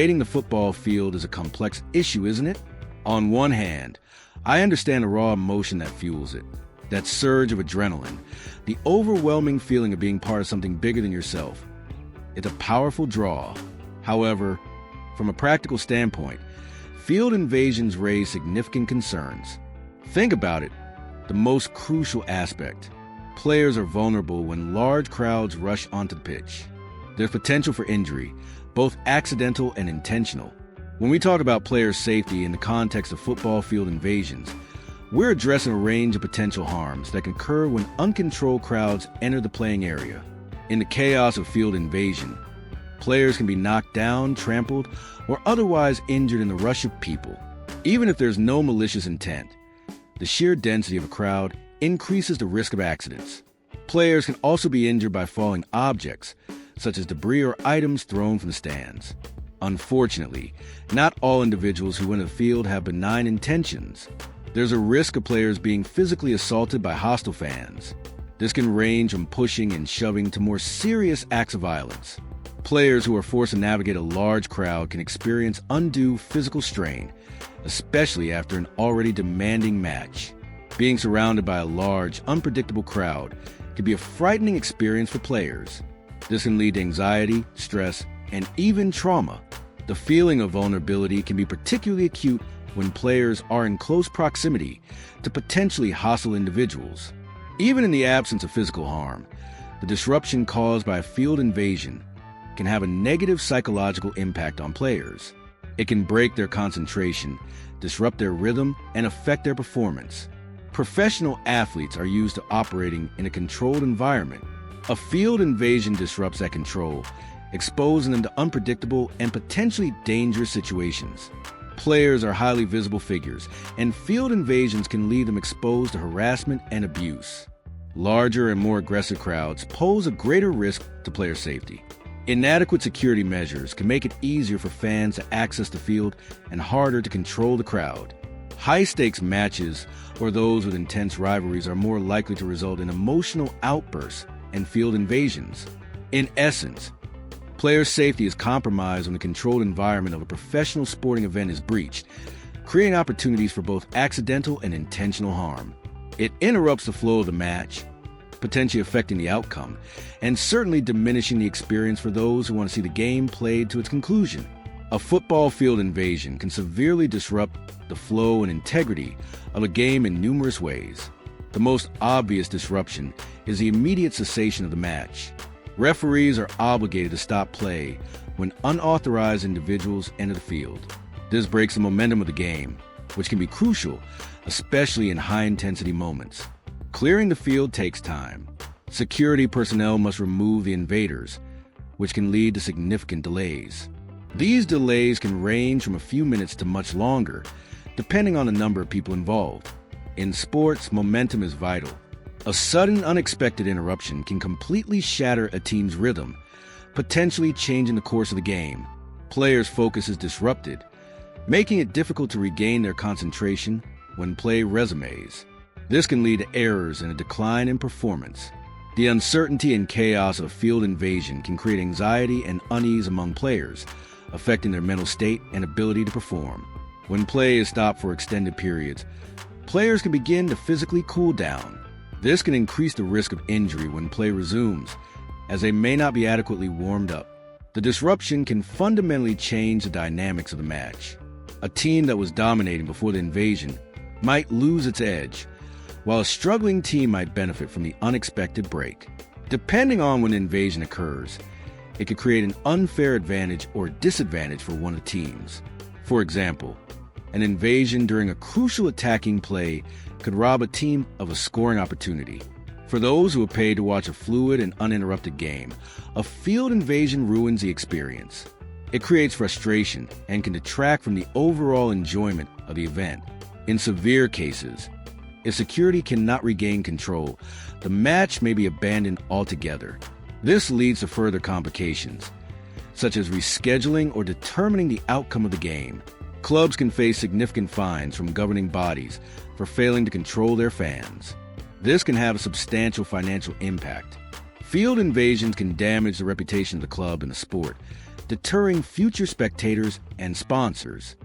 invading the football field is a complex issue, isn't it? On one hand, I understand the raw emotion that fuels it, that surge of adrenaline, the overwhelming feeling of being part of something bigger than yourself. It's a powerful draw. However, from a practical standpoint, field invasions raise significant concerns. Think about it, the most crucial aspect. Players are vulnerable when large crowds rush onto the pitch. There's potential for injury, both accidental and intentional. When we talk about player safety in the context of football field invasions, we're addressing a range of potential harms that can occur when uncontrolled crowds enter the playing area. In the chaos of field invasion, players can be knocked down, trampled, or otherwise injured in the rush of people. Even if there's no malicious intent, the sheer density of a crowd increases the risk of accidents. Players can also be injured by falling objects, such as debris or items thrown from the stands. Unfortunately, not all individuals who enter the field have benign intentions. There's a risk of players being physically assaulted by hostile fans. This can range from pushing and shoving to more serious acts of violence. Players who are forced to navigate a large crowd can experience undue physical strain, especially after an already demanding match. Being surrounded by a large, unpredictable crowd can be a frightening experience for players. This can lead to anxiety, stress, and even trauma. The feeling of vulnerability can be particularly acute when players are in close proximity to potentially hostile individuals. Even in the absence of physical harm, the disruption caused by a field invasion can have a negative psychological impact on players. It can break their concentration, disrupt their rhythm, and affect their performance. Professional athletes are used to operating in a controlled environment. A field invasion disrupts that control, exposing them to unpredictable and potentially dangerous situations. Players are highly visible figures, and field invasions can leave them exposed to harassment and abuse. Larger and more aggressive crowds pose a greater risk to player safety. Inadequate security measures can make it easier for fans to access the field and harder to control the crowd. High-stakes matches or those with intense rivalries are more likely to result in emotional outbursts and field invasions. In essence, player safety is compromised when the controlled environment of a professional sporting event is breached, creating opportunities for both accidental and intentional harm. It interrupts the flow of the match, potentially affecting the outcome, and certainly diminishing the experience for those who want to see the game played to its conclusion. A football field invasion can severely disrupt the flow and integrity of a game in numerous ways. The most obvious disruption is the immediate cessation of the match. Referees are obligated to stop play when unauthorized individuals enter the field. This breaks the momentum of the game, which can be crucial, especially in high-intensity moments. Clearing the field takes time. Security personnel must remove the invaders, which can lead to significant delays. These delays can range from a few minutes to much longer, depending on the number of people involved. In sports, momentum is vital. A sudden, unexpected interruption can completely shatter a team's rhythm, potentially changing the course of the game. Players' focus is disrupted, making it difficult to regain their concentration when play resumes. This can lead to errors and a decline in performance. The uncertainty and chaos of field invasion can create anxiety and unease among players, affecting their mental state and ability to perform. When play is stopped for extended periods, players can begin to physically cool down. This can increase the risk of injury when play resumes, as they may not be adequately warmed up. The disruption can fundamentally change the dynamics of the match. A team that was dominating before the invasion might lose its edge, while a struggling team might benefit from the unexpected break. Depending on when the invasion occurs, it could create an unfair advantage or disadvantage for one of the teams. For example, an invasion during a crucial attacking play could rob a team of a scoring opportunity. For those who are paid to watch a fluid and uninterrupted game, a field invasion ruins the experience. It creates frustration and can detract from the overall enjoyment of the event. In severe cases, if security cannot regain control, the match may be abandoned altogether. This leads to further complications, such as rescheduling or determining the outcome of the game. Clubs can face significant fines from governing bodies for failing to control their fans. This can have a substantial financial impact. Field invasions can damage the reputation of the club and the sport, deterring future spectators and sponsors.